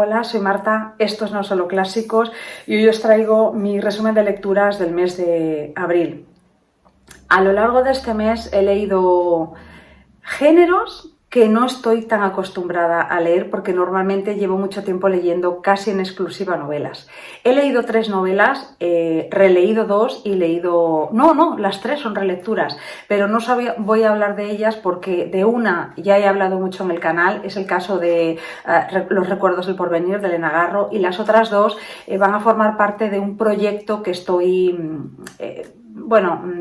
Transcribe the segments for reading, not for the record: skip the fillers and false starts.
Hola, soy Marta, estos no solo clásicos y hoy os traigo mi resumen de lecturas del mes de abril. A lo largo de este mes he leído géneros que no estoy tan acostumbrada a leer porque normalmente llevo mucho tiempo leyendo casi en exclusiva novelas. He leído 3 novelas, releído 2 y leído... No, las 3 son relecturas, pero no voy a hablar de ellas porque de una ya he hablado mucho en el canal, es el caso de Los recuerdos del porvenir de Elena Garro, y las otras 2 van a formar parte de un proyecto que estoy...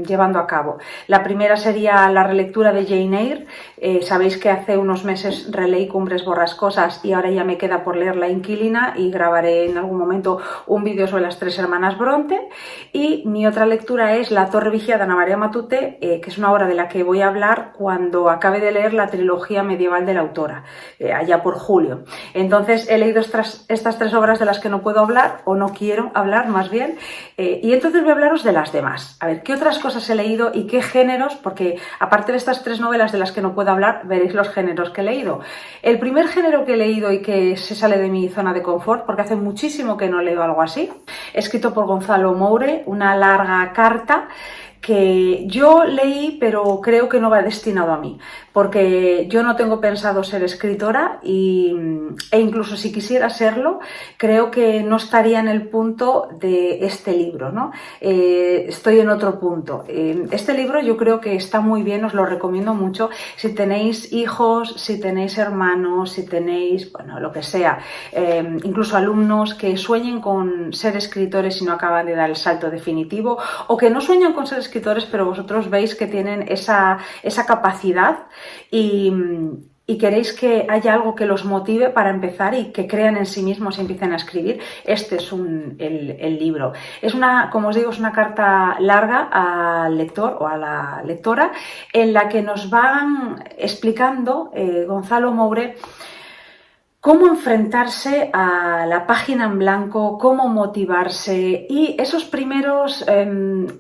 llevando a cabo. La primera sería la relectura de Jane Eyre. Sabéis que hace unos meses releí Cumbres borrascosas y ahora ya me queda por leer La inquilina y grabaré en algún momento un vídeo sobre las 3 hermanas Bronte. Y mi otra lectura es La torre vigía de Ana María Matute, que es una obra de la que voy a hablar cuando acabe de leer la trilogía medieval de la autora, allá por julio. Entonces he leído estas 3 obras de las que no puedo hablar, o no quiero hablar más bien, y entonces voy a hablaros de las demás. A ver, ¿qué otras cosas he leído y qué géneros? Porque aparte de estas 3 novelas de las que no puedo hablar, veréis los géneros que he leído. El primer género que he leído y que se sale de mi zona de confort, porque hace muchísimo que no leo algo así, escrito por Gonzalo Moure, Una larga carta, que yo leí pero creo que no va destinado a mí, porque yo no tengo pensado ser escritora e incluso si quisiera serlo, creo que no estaría en el punto de este libro, ¿no? Estoy en otro punto. Este libro yo creo que está muy bien, os lo recomiendo mucho si tenéis hijos, si tenéis hermanos, si tenéis, bueno, lo que sea, incluso alumnos que sueñen con ser escritores y no acaban de dar el salto definitivo, o que no sueñan con ser escritores pero vosotros veis que tienen esa capacidad y queréis que haya algo que los motive para empezar y que crean en sí mismos y empiecen a escribir. Este es el libro. Es como os digo, es una carta larga al lector o a la lectora en la que nos van explicando Gonzalo Moure cómo enfrentarse a la página en blanco, cómo motivarse y esos primeros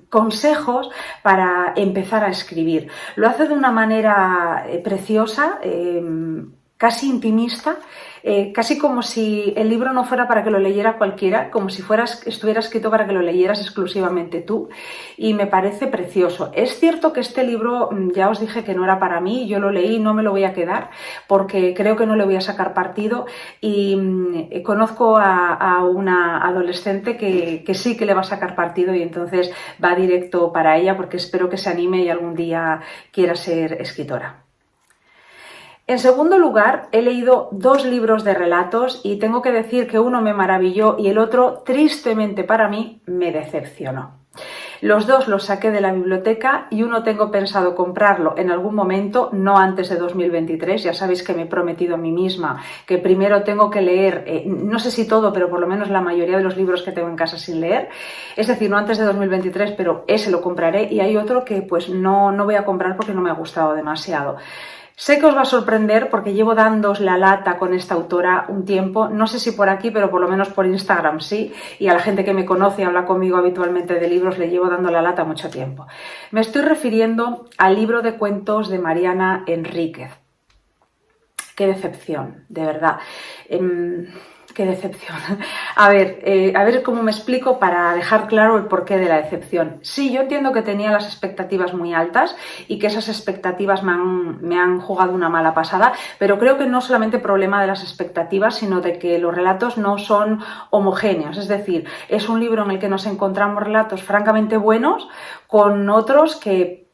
consejos para empezar a escribir. Lo hace de una manera preciosa, casi intimista, casi como si el libro no fuera para que lo leyera cualquiera, como si estuviera escrito para que lo leyeras exclusivamente tú, y me parece precioso. Es cierto que este libro, ya os dije que no era para mí, yo lo leí, no me lo voy a quedar porque creo que no le voy a sacar partido, y conozco a una adolescente que sí que le va a sacar partido y entonces va directo para ella, porque espero que se anime y algún día quiera ser escritora. En segundo lugar, he leído 2 libros de relatos y tengo que decir que uno me maravilló y el otro, tristemente para mí, me decepcionó. Los 2 los saqué de la biblioteca y uno tengo pensado comprarlo en algún momento, no antes de 2023. Ya sabéis que me he prometido a mí misma que primero tengo que leer, no sé si todo, pero por lo menos la mayoría de los libros que tengo en casa sin leer. Es decir, no antes de 2023, pero ese lo compraré, y hay otro que pues no voy a comprar porque no me ha gustado demasiado. Sé que os va a sorprender porque llevo dándoos la lata con esta autora un tiempo, no sé si por aquí, pero por lo menos por Instagram sí, y a la gente que me conoce y habla conmigo habitualmente de libros le llevo dando la lata mucho tiempo. Me estoy refiriendo al libro de cuentos de Mariana Enríquez. Qué decepción, de verdad. Qué decepción. A ver cómo me explico para dejar claro el porqué de la decepción. Sí, yo entiendo que tenía las expectativas muy altas y que esas expectativas me han jugado una mala pasada, pero creo que no solamente problema de las expectativas, sino de que los relatos no son homogéneos. Es decir, es un libro en el que nos encontramos relatos francamente buenos con otros que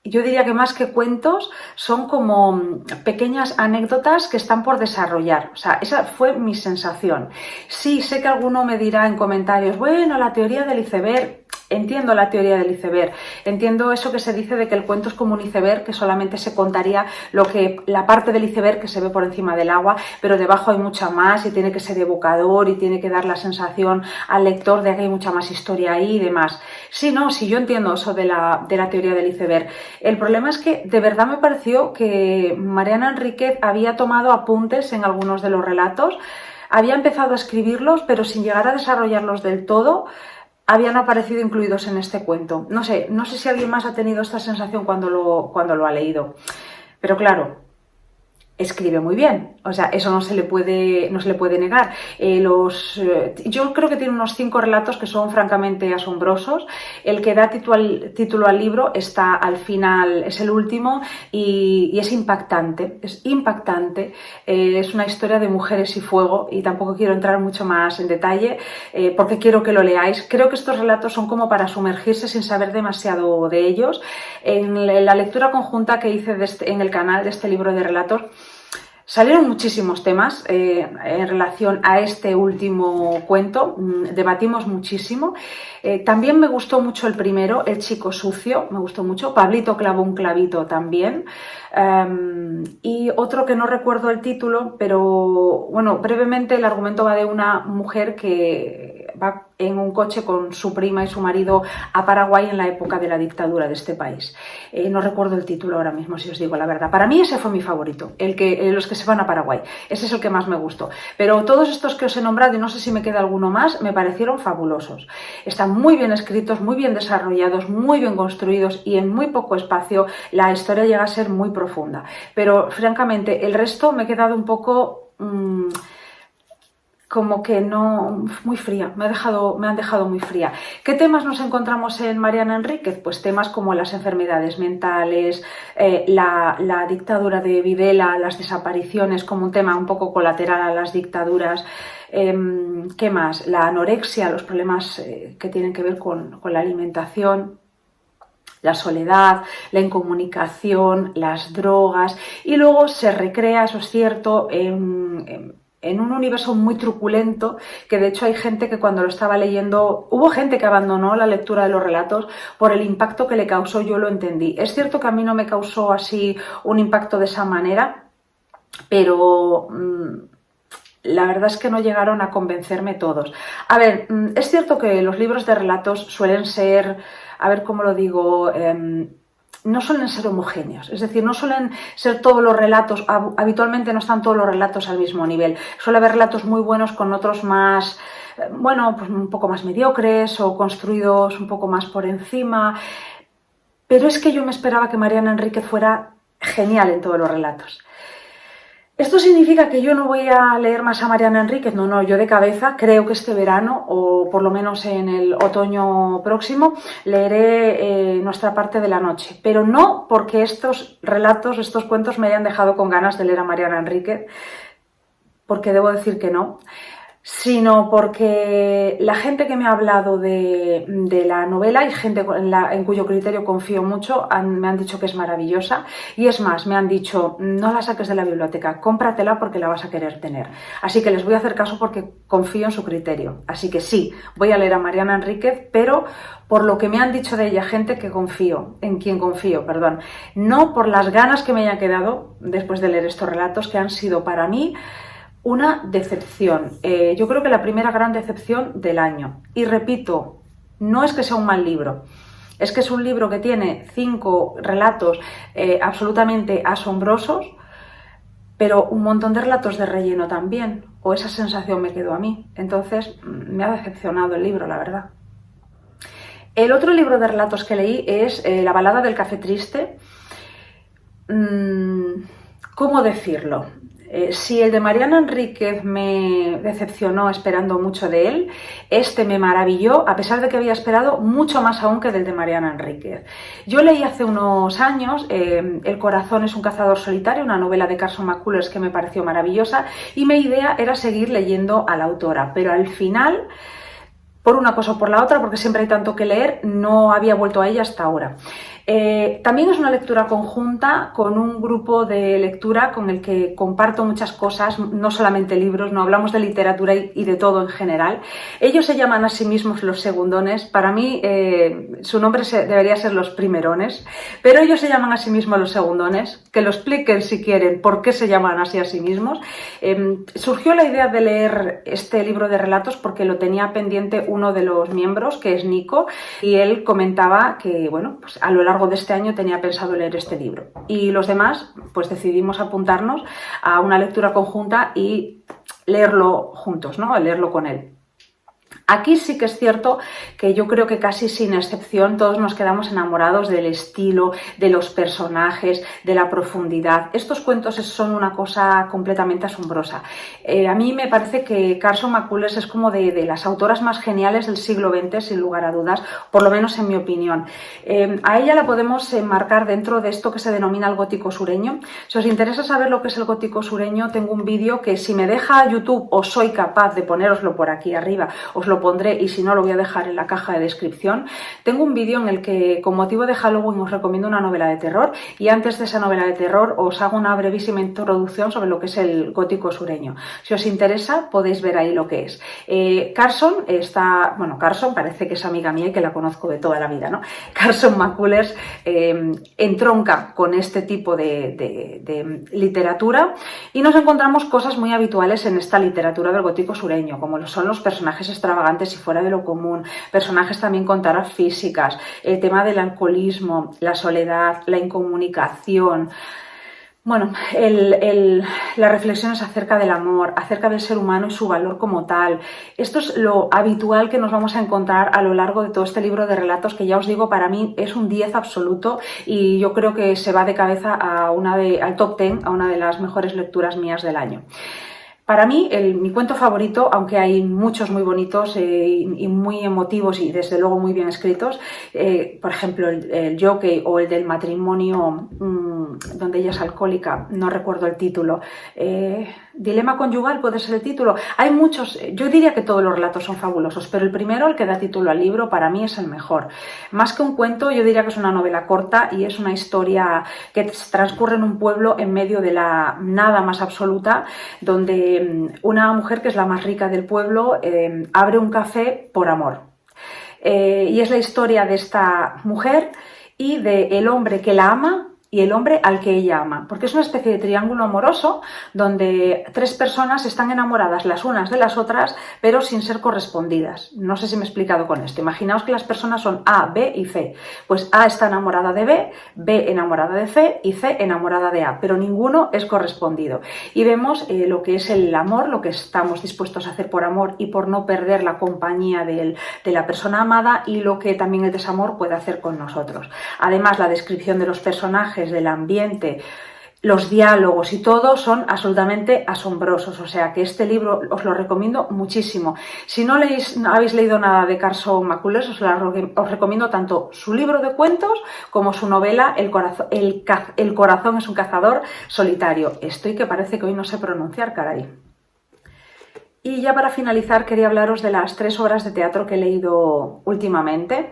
yo diría que más que cuentos son como pequeñas anécdotas que están por desarrollar. O sea, esa fue mi sensación. Sí, sé que alguno me dirá en comentarios, bueno, la teoría del iceberg. Entiendo la teoría del iceberg, entiendo eso que se dice de que el cuento es como un iceberg, que solamente se contaría la parte del iceberg que se ve por encima del agua, pero debajo hay mucha más y tiene que ser evocador y tiene que dar la sensación al lector de que hay mucha más historia ahí y demás. Sí, yo entiendo eso de la teoría del iceberg. El problema es que de verdad me pareció que Mariana Enríquez había tomado apuntes en algunos de los relatos, había empezado a escribirlos, pero sin llegar a desarrollarlos del todo. Habían aparecido incluidos en este cuento. No sé si alguien más ha tenido esta sensación cuando lo ha leído. Pero claro, escribe muy bien, o sea, eso no se le puede negar. Yo creo que tiene unos 5 relatos que son francamente asombrosos. El que da título al libro está al final, es el último y es impactante, es una historia de mujeres y fuego y tampoco quiero entrar mucho más en detalle porque quiero que lo leáis. Creo que estos relatos son como para sumergirse sin saber demasiado de ellos. En la lectura conjunta que hice en el canal de este libro de relatos, salieron muchísimos temas en relación a este último cuento, debatimos muchísimo. También me gustó mucho el primero, El chico sucio, me gustó mucho. Pablito clavó un clavito también. Y otro que no recuerdo el título, pero bueno, brevemente el argumento va de una mujer que va en un coche con su prima y su marido a Paraguay en la época de la dictadura de este país. No recuerdo el título ahora mismo, si os digo la verdad. Para mí ese fue mi favorito, los que se van a Paraguay. Ese es el que más me gustó. Pero todos estos que os he nombrado, y no sé si me queda alguno más, me parecieron fabulosos. Están muy bien escritos, muy bien desarrollados, muy bien construidos y en muy poco espacio la historia llega a ser muy profunda. Pero francamente, el resto me he quedado un poco... como que no, muy fría, me han dejado muy fría. ¿Qué temas nos encontramos en Mariana Enríquez? Pues temas como las enfermedades mentales, la dictadura de Videla, las desapariciones como un tema un poco colateral a las dictaduras. ¿Qué más? La anorexia, los problemas que tienen que ver con la alimentación, la soledad, la incomunicación, las drogas, y luego se recrea, eso es cierto, en un universo muy truculento, que de hecho hay gente que cuando lo estaba leyendo, hubo gente que abandonó la lectura de los relatos por el impacto que le causó. Yo lo entendí. Es cierto que a mí no me causó así un impacto de esa manera, pero la verdad es que no llegaron a convencerme todos. A ver, es cierto que los libros de relatos suelen ser, a ver cómo lo digo, no suelen ser homogéneos, es decir, no suelen ser todos los relatos, habitualmente no están todos los relatos al mismo nivel. Suele haber relatos muy buenos con otros más, bueno, pues un poco más mediocres o construidos un poco más por encima, pero es que yo me esperaba que Mariana Enríquez fuera genial en todos los relatos. ¿Esto significa que yo no voy a leer más a Mariana Enríquez? No, yo de cabeza creo que este verano, o por lo menos en el otoño próximo, leeré Nuestra parte de la noche. Pero no porque estos relatos, estos cuentos me hayan dejado con ganas de leer a Mariana Enríquez, porque debo decir que no, sino porque la gente que me ha hablado de la novela y gente en cuyo criterio confío mucho me han dicho que es maravillosa, y es más, me han dicho no la saques de la biblioteca, cómpratela porque la vas a querer tener. Así que les voy a hacer caso porque confío en su criterio. Así que sí, voy a leer a Mariana Enríquez, pero por lo que me han dicho de ella, gente que confío, en quien confío, perdón, no por las ganas que me haya quedado después de leer estos relatos que han sido para mí una decepción. Yo creo que la primera gran decepción del año. Y repito, no es que sea un mal libro, es que es un libro que tiene 5 relatos absolutamente asombrosos, pero un montón de relatos de relleno también, o esa sensación me quedó a mí. Entonces me ha decepcionado el libro, la verdad. El otro libro de relatos que leí es La balada del café triste. ¿Cómo decirlo? Si el de Mariana Enríquez me decepcionó esperando mucho de él, este me maravilló, a pesar de que había esperado mucho más aún que del de Mariana Enríquez. Yo leí hace unos años El corazón es un cazador solitario, una novela de Carson McCullers que me pareció maravillosa, y mi idea era seguir leyendo a la autora, pero al final, por una cosa o por la otra, porque siempre hay tanto que leer, no había vuelto a ella hasta ahora. También es una lectura conjunta con un grupo de lectura con el que comparto muchas cosas, no solamente libros, no hablamos de literatura y de todo en general. Ellos se llaman a sí mismos los segundones. Para mí su nombre debería ser los primerones, pero ellos se llaman a sí mismos los segundones. Que lo expliquen si quieren por qué se llaman así a sí mismos. Surgió la idea de leer este libro de relatos porque lo tenía pendiente uno de los miembros, que es Nico, y él comentaba que, bueno, pues a lo largo de este año tenía pensado leer este libro. Y los demás, pues decidimos apuntarnos a una lectura conjunta y leerlo juntos, ¿no? Leerlo con él. Aquí sí que es cierto que yo creo que casi sin excepción todos nos quedamos enamorados del estilo, de los personajes, de la profundidad. Estos cuentos son una cosa completamente asombrosa. A mí me parece que Carson McCullers es como de las autoras más geniales del siglo XX, sin lugar a dudas, por lo menos en mi opinión. A ella la podemos enmarcar dentro de esto que se denomina el gótico sureño. Si os interesa saber lo que es el gótico sureño, tengo un vídeo que, si me deja YouTube o soy capaz de ponéroslo por aquí arriba, os lo pondré, y si no lo voy a dejar en la caja de descripción. Tengo un vídeo en el que, con motivo de Halloween, os recomiendo una novela de terror, y antes de esa novela de terror os hago una brevísima introducción sobre lo que es el gótico sureño. Si os interesa podéis ver ahí lo que es. Carson parece que es amiga mía y que la conozco de toda la vida, ¿no? Carson McCullers entronca con este tipo de literatura, y nos encontramos cosas muy habituales en esta literatura del gótico sureño, como lo son los personajes extravagantes y fuera de lo común, personajes también con taras físicas, el tema del alcoholismo, la soledad, la incomunicación. Bueno, las reflexiones acerca del amor, acerca del ser humano y su valor como tal. Esto es lo habitual que nos vamos a encontrar a lo largo de todo este libro de relatos, que ya os digo, para mí es un 10 absoluto, y yo creo que se va de cabeza al top 10, a una de las mejores lecturas mías del año. Para mí, mi cuento favorito, aunque hay muchos muy bonitos y muy emotivos y desde luego muy bien escritos, por ejemplo el Jockey o el del matrimonio donde ella es alcohólica, no recuerdo el título, Dilema conyugal puede ser el título. Hay muchos, yo diría que todos los relatos son fabulosos, pero el primero, el que da título al libro, para mí es el mejor. Más que un cuento, yo diría que es una novela corta, y es una historia que transcurre en un pueblo en medio de la nada más absoluta, donde una mujer, que es la más rica del pueblo, abre un café por amor. Y es la historia de esta mujer y del hombre que la ama y el hombre al que ella ama, porque es una especie de triángulo amoroso donde tres personas están enamoradas las unas de las otras, pero sin ser correspondidas. No sé si me he explicado con esto. Imaginaos que las personas son A, B y C. Pues A está enamorada de B, B enamorada de C y C enamorada de A, pero ninguno es correspondido. Y vemos lo que es el amor, lo que estamos dispuestos a hacer por amor y por no perder la compañía de la persona amada, y lo que también el desamor puede hacer con nosotros. Además, la descripción de los personajes, del ambiente, los diálogos y todo son absolutamente asombrosos. O sea que este libro os lo recomiendo muchísimo. Si no habéis leído nada de Carson McCullers, os recomiendo tanto su libro de cuentos como su novela El corazón es un cazador solitario. Estoy que parece que hoy no sé pronunciar, caray. Y ya para finalizar, quería hablaros de las 3 obras de teatro que he leído últimamente.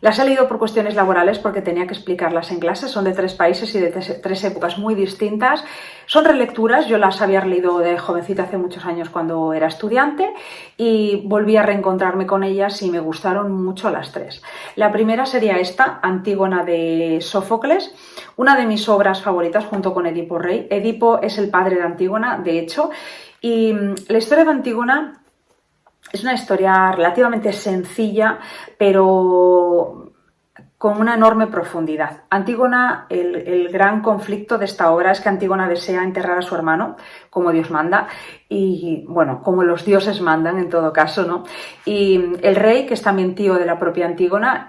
Las he leído por cuestiones laborales, porque tenía que explicarlas en clase. Son de 3 países y de 3 épocas muy distintas. Son relecturas, yo las había leído de jovencita hace muchos años cuando era estudiante, y volví a reencontrarme con ellas y me gustaron mucho las 3. La primera sería esta, Antígona de Sófocles, una de mis obras favoritas junto con Edipo Rey. Edipo es el padre de Antígona, de hecho, y la historia de Antígona es una historia relativamente sencilla, pero con una enorme profundidad. Antígona, el gran conflicto de esta obra es que Antígona desea enterrar a su hermano, como Dios manda, y bueno, como los dioses mandan en todo caso, ¿no? Y el rey, que es también tío de la propia Antígona,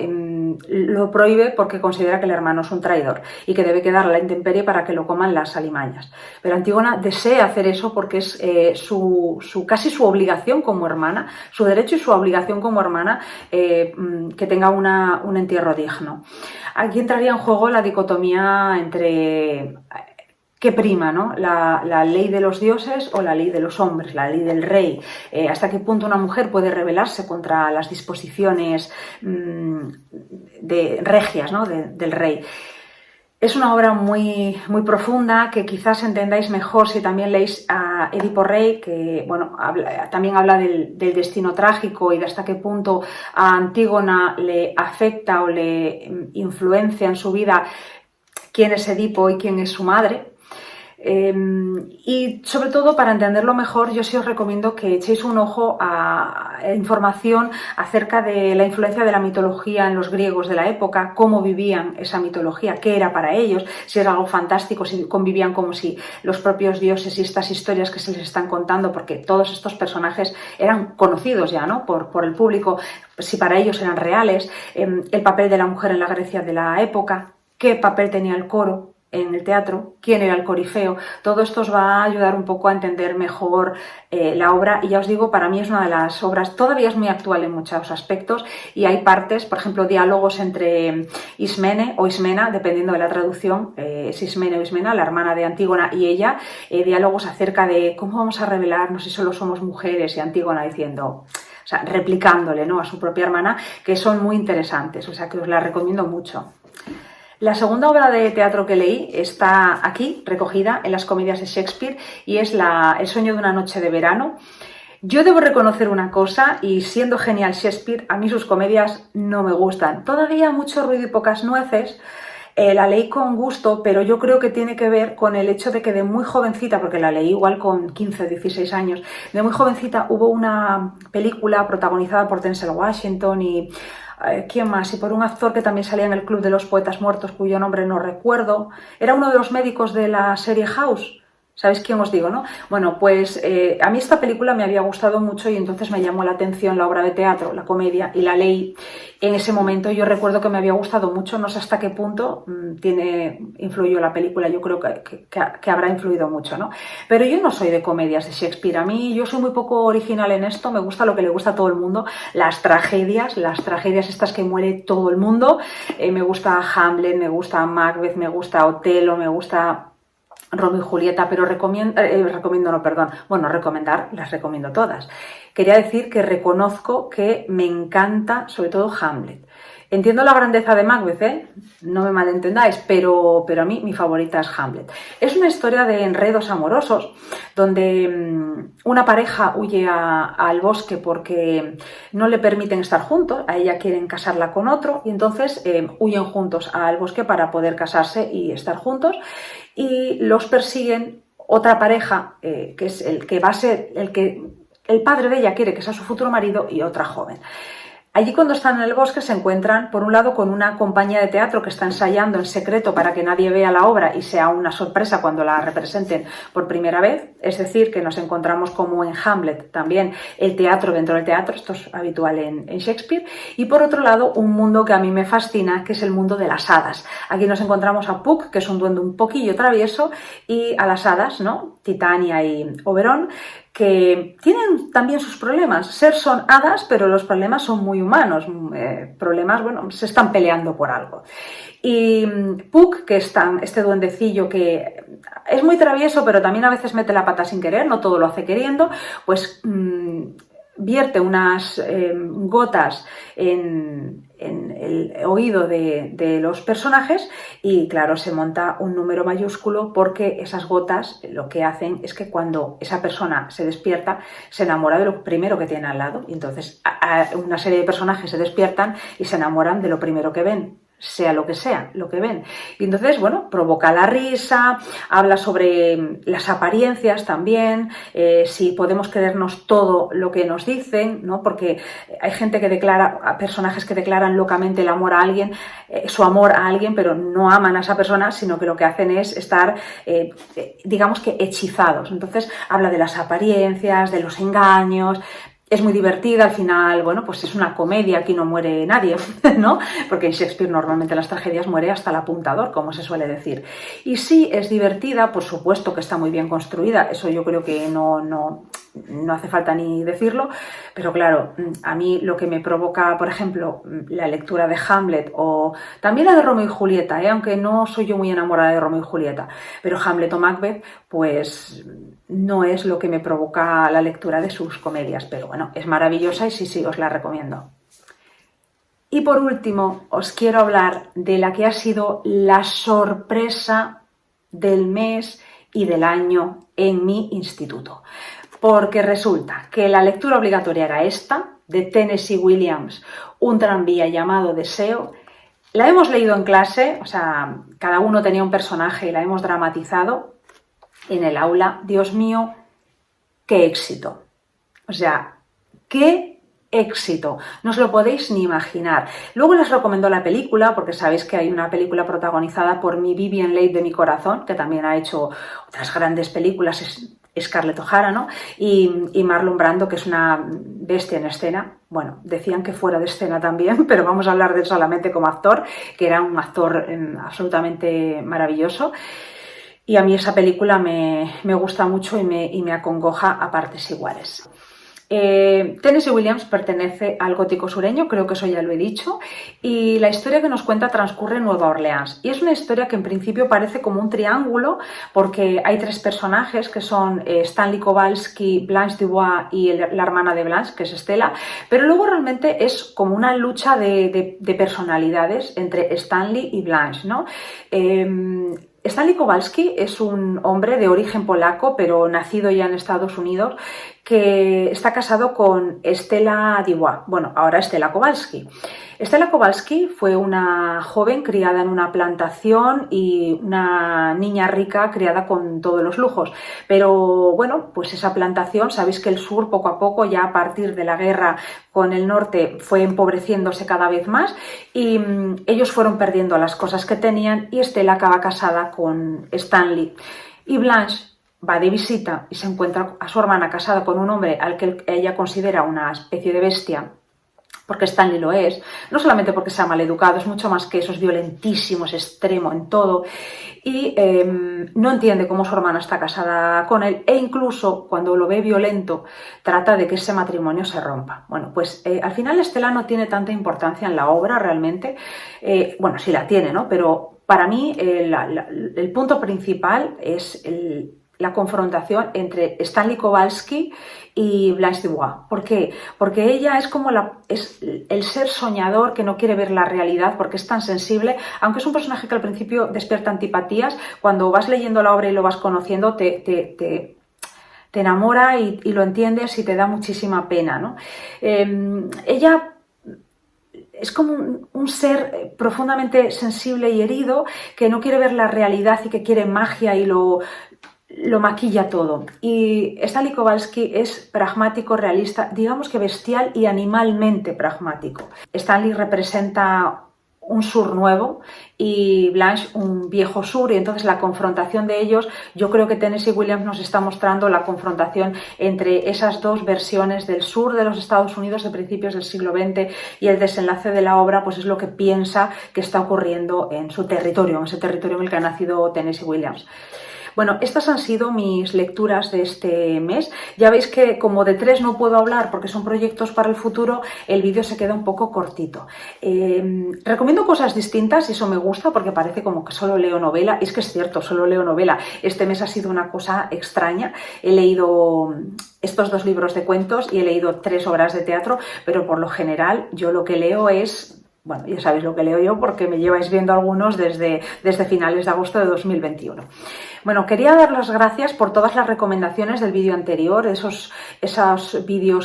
lo prohíbe porque considera que el hermano es un traidor y que debe quedar a la intemperie para que lo coman las alimañas. Pero Antígona desea hacer eso porque es casi su obligación como hermana, su derecho y su obligación como hermana, que tenga un entierro digno. Aquí entraría en juego la dicotomía entre ¿qué prima, no? La ley de los dioses o la ley de los hombres, la ley del rey. ¿Hasta qué punto una mujer puede rebelarse contra las disposiciones regias, ¿no? del rey? Es una obra muy, muy profunda, que quizás entendáis mejor si también leéis a Edipo Rey, que bueno, también habla del destino trágico y de hasta qué punto a Antígona le afecta o le influencia en su vida quién es Edipo y quién es su madre. Y sobre todo, para entenderlo mejor, yo sí os recomiendo que echéis un ojo a información acerca de la influencia de la mitología en los griegos de la época, cómo vivían esa mitología, qué era para ellos, si era algo fantástico, si convivían como si los propios dioses y estas historias que se les están contando, porque todos estos personajes eran conocidos ya, ¿no?, por el público, si para ellos eran reales, el papel de la mujer en la Grecia de la época, qué papel tenía el coro en el teatro, quién era el corifeo. Todo esto os va a ayudar un poco a entender mejor la obra, y ya os digo, para mí es una de las obras, todavía es muy actual en muchos aspectos, y hay partes, por ejemplo, diálogos entre Ismene o Ismena, dependiendo de la traducción, es Ismene o Ismena, la hermana de Antígona, y ella, diálogos acerca de cómo vamos a revelarnos si solo somos mujeres, y Antígona diciendo, o sea, replicándole, ¿no?, a su propia hermana, que son muy interesantes, o sea que os la recomiendo mucho. La segunda obra de teatro que leí está aquí, recogida en las comedias de Shakespeare, y es El sueño de una noche de verano. Yo debo reconocer una cosa, y siendo genial Shakespeare, a mí sus comedias no me gustan. Todavía mucho ruido y pocas nueces. La leí con gusto, pero yo creo que tiene que ver con el hecho de que de muy jovencita, porque la leí igual con 15 o 16 años, de muy jovencita hubo una película protagonizada por Denzel Washington y ¿quién más? Y por un actor que también salía en el Club de los Poetas Muertos, cuyo nombre no recuerdo. Era uno de los médicos de la serie House. ¿Sabéis quién os digo, no? Bueno, pues a mí esta película me había gustado mucho, y entonces me llamó la atención la obra de teatro, la comedia, y la leí en ese momento. Yo recuerdo que me había gustado mucho, no sé hasta qué punto influyó la película, yo creo que habrá influido mucho, ¿no? Pero yo no soy de comedias de Shakespeare, a mí yo soy muy poco original en esto, me gusta lo que le gusta a todo el mundo, las tragedias estas que muere todo el mundo, me gusta Hamlet, me gusta Macbeth, me gusta Otelo, me gusta Romeo y Julieta, pero recomendar, las recomiendo todas. Quería decir que reconozco que me encanta, sobre todo, Hamlet. Entiendo la grandeza de Macbeth, no me malentendáis, pero a mí mi favorita es Hamlet. Es una historia de enredos amorosos, donde una pareja huye al bosque porque no le permiten estar juntos, a ella quieren casarla con otro, y entonces huyen juntos al bosque para poder casarse y estar juntos, y los persiguen otra pareja, que es el que va a ser el que el padre de ella quiere que sea su futuro marido, y otra joven. Allí, cuando están en el bosque, se encuentran por un lado con una compañía de teatro que está ensayando en secreto para que nadie vea la obra y sea una sorpresa cuando la representen por primera vez, es decir, que nos encontramos como en Hamlet también el teatro dentro del teatro, esto es habitual en Shakespeare, y por otro lado un mundo que a mí me fascina, que es el mundo de las hadas. Aquí nos encontramos a Puck, que es un duende un poquillo travieso, y a las hadas, ¿no?, Titania y Oberón, que tienen también sus problemas. Son hadas, pero los problemas son muy humanos. Problemas, bueno, se están peleando por algo. Y Puck, que es este duendecillo que es muy travieso, pero también a veces mete la pata sin querer, no todo lo hace queriendo, pues vierte unas gotas en el oído de los personajes, y claro, se monta un número mayúsculo, porque esas gotas lo que hacen es que cuando esa persona se despierta se enamora de lo primero que tiene al lado, y entonces una serie de personajes se despiertan y se enamoran de lo primero que ven, sea lo que ven. Y entonces, bueno, provoca la risa, habla sobre las apariencias también, si podemos creernos todo lo que nos dicen, ¿no? Porque hay gente que declara, personajes que declaran locamente el amor a alguien, su amor a alguien, pero no aman a esa persona, sino que lo que hacen es estar, digamos que hechizados. Entonces habla de las apariencias, de los engaños. Es muy divertida, al final, bueno, pues es una comedia, aquí no muere nadie, ¿no? Porque en Shakespeare normalmente las tragedias muere hasta el apuntador, como se suele decir. Y sí, es divertida, por supuesto que está muy bien construida, eso yo creo que no hace falta ni decirlo, pero claro, a mí lo que me provoca, por ejemplo, la lectura de Hamlet, o también la de Romeo y Julieta, aunque no soy yo muy enamorada de Romeo y Julieta, pero Hamlet o Macbeth, pues no es lo que me provoca la lectura de sus comedias, pero bueno, es maravillosa y sí, os la recomiendo. Y por último, os quiero hablar de la que ha sido la sorpresa del mes y del año en mi instituto. Porque resulta que la lectura obligatoria era esta, de Tennessee Williams, Un tranvía llamado Deseo. La hemos leído en clase, o sea, cada uno tenía un personaje y la hemos dramatizado. en el aula. Dios mío, qué éxito. O sea, qué éxito. No os lo podéis ni imaginar. Luego les recomiendo la película, porque sabéis que hay una película protagonizada por mi Vivien Leigh de mi corazón, que también ha hecho otras grandes películas, Scarlett O'Hara, ¿no? Y Marlon Brando, que es una bestia en escena. Bueno, decían que fuera de escena también, pero vamos a hablar de él solamente como actor, que era un actor absolutamente maravilloso. Y a mí esa película me gusta mucho y me acongoja a partes iguales. Tennessee Williams pertenece al gótico sureño, creo que eso ya lo he dicho, y la historia que nos cuenta transcurre en Nueva Orleans. Y es una historia que en principio parece como un triángulo, porque hay tres personajes que son Stanley Kowalski, Blanche Dubois y la hermana de Blanche, que es Estela, pero luego realmente es como una lucha de personalidades entre Stanley y Blanche, ¿no? Stanley Kowalski es un hombre de origen polaco, pero nacido ya en Estados Unidos, que está casado con Estela Dubois, bueno, ahora Estela Kowalski. Estela Kowalski fue una joven criada en una plantación y una niña rica criada con todos los lujos. Pero bueno, pues esa plantación, sabéis que el sur poco a poco, ya a partir de la guerra con el norte, fue empobreciéndose cada vez más y ellos fueron perdiendo las cosas que tenían y Estela acaba casada con Stanley. Y Blanche va de visita y se encuentra a su hermana casada con un hombre al que ella considera una especie de bestia, porque Stanley lo es, no solamente porque sea maleducado, es mucho más que eso, es violentísimo, es extremo en todo, y no entiende cómo su hermana está casada con él, e incluso cuando lo ve violento, trata de que ese matrimonio se rompa. Bueno, pues al final Estela no tiene tanta importancia en la obra realmente, bueno, sí la tiene, ¿no? Pero para mí el punto principal es la confrontación entre Stanley Kowalski y Blanche Dubois. ¿Por qué? Porque ella es como es el ser soñador que no quiere ver la realidad porque es tan sensible, aunque es un personaje que al principio despierta antipatías, cuando vas leyendo la obra y lo vas conociendo te enamora y lo entiendes y te da muchísima pena, ¿no? Ella es como un ser profundamente sensible y herido que no quiere ver la realidad y que quiere magia y lo maquilla todo. Y Stanley Kowalski es pragmático, realista, digamos que bestial y animalmente pragmático. Stanley representa un sur nuevo y Blanche un viejo sur, y entonces la confrontación de ellos, yo creo que Tennessee Williams nos está mostrando la confrontación entre esas dos versiones del sur de los Estados Unidos de principios del siglo XX, y el desenlace de la obra pues es lo que piensa que está ocurriendo en su territorio, en ese territorio en el que ha nacido Tennessee Williams. Bueno, estas han sido mis lecturas de este mes. Ya veis que como de 3 no puedo hablar porque son proyectos para el futuro, el vídeo se queda un poco cortito. Recomiendo cosas distintas y eso me gusta porque parece como que solo leo novela. Y es que es cierto, solo leo novela. Este mes ha sido una cosa extraña. He leído estos 2 libros de cuentos y he leído 3 obras de teatro, pero por lo general yo lo que leo es... Bueno, ya sabéis lo que leo yo porque me lleváis viendo algunos desde finales de agosto de 2021. Bueno, quería dar las gracias por todas las recomendaciones del vídeo anterior, ese vídeo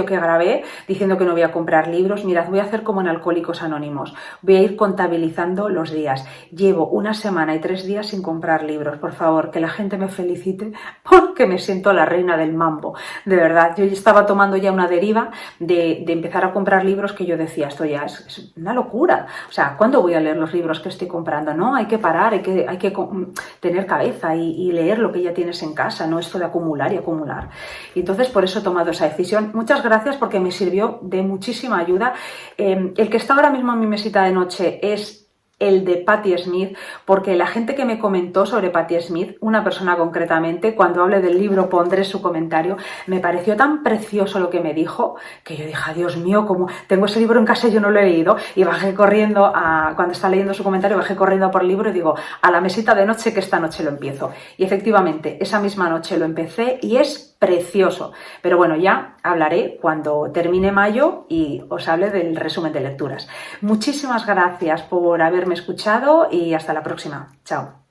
que grabé diciendo que no voy a comprar libros. Mirad, voy a hacer como en Alcohólicos Anónimos, voy a ir contabilizando los días. Llevo 1 semana y 3 días sin comprar libros. Por favor, que la gente me felicite porque me siento la reina del mambo. De verdad, yo estaba tomando ya una deriva de empezar a comprar libros que yo decía, esto ya es una locura. O sea, ¿cuándo voy a leer los libros que estoy comprando? No, hay que parar, hay que tener cabeza y leer lo que ya tienes en casa, no esto de acumular y acumular. Y entonces por eso he tomado esa decisión. Muchas gracias porque me sirvió de muchísima ayuda. El que está ahora mismo en mi mesita de noche es el de Patti Smith, porque la gente que me comentó sobre Patti Smith, una persona concretamente, cuando hable del libro pondré su comentario, me pareció tan precioso lo que me dijo, que yo dije, Dios mío, como tengo ese libro en casa y yo no lo he leído, y bajé corriendo, cuando está leyendo su comentario, bajé corriendo por el libro y digo, a la mesita de noche que esta noche lo empiezo. Y efectivamente, esa misma noche lo empecé y es precioso. Pero bueno, ya hablaré cuando termine mayo y os hable del resumen de lecturas. Muchísimas gracias por haberme escuchado y hasta la próxima. Chao.